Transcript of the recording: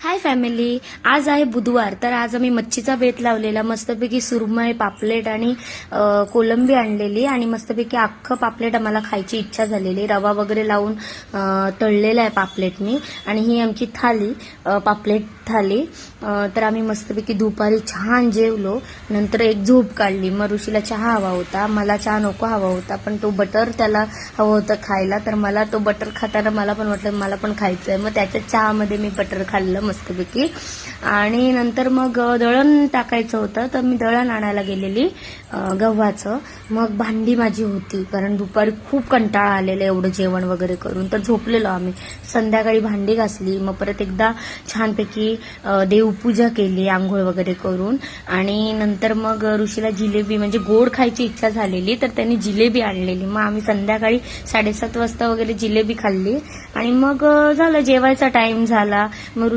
Hi family, आज आहे बुधवार. तर आज आम्ही मच्छीचा बेत लावलेला. मस्तपैकी सुरमई, पापलेट आणि कोलंबी आणलेली आणि मस्तपैकी अख्खं पापलेट आम्हाला खायची इच्छा झालेली. रवा वगैरे लावून तळलेला आहे पापलेट मी. आणि ही आमची थाली, पापलेट थाली. तर आम्ही मस्तपैकी दुपारी छान जेवलो. नंतर एक झोप काढली. मग ऋषीला चहा हवा होता, मला चहा नको हवा होता, पण तो बटर त्याला हवं होतं खायला. तर मला तो बटर खाताना मला पण वाटलं मला पण खायचं आहे. मग त्याच्या चहामध्ये मी बटर खाल्लं मस्तपैकी. आणि नंतर मग दळण टाकायचं होतं, तर मी दळण आणायला गेलेली गव्हाचं. मग भांडी माझी होती, कारण दुपारी खूप कंटाळा आलेला एवढं जेवण वगैरे करून. तर झोपलेलो आम्ही. संध्याकाळी भांडी घासली, मग परत एकदा छानपैकी देवपूजा केली आंघोळ वगैरे करून. आणि नंतर मग ऋषीला जिलेबी म्हणजे गोड खायची इच्छा झालेली, तर त्यांनी जिलेबी आणलेली. मग आम्ही संध्याकाळी 7:30 वाजता वगैरे जिलेबी खाल्ली. आणि मग झालं, जेवायचा टाइम झाला. मग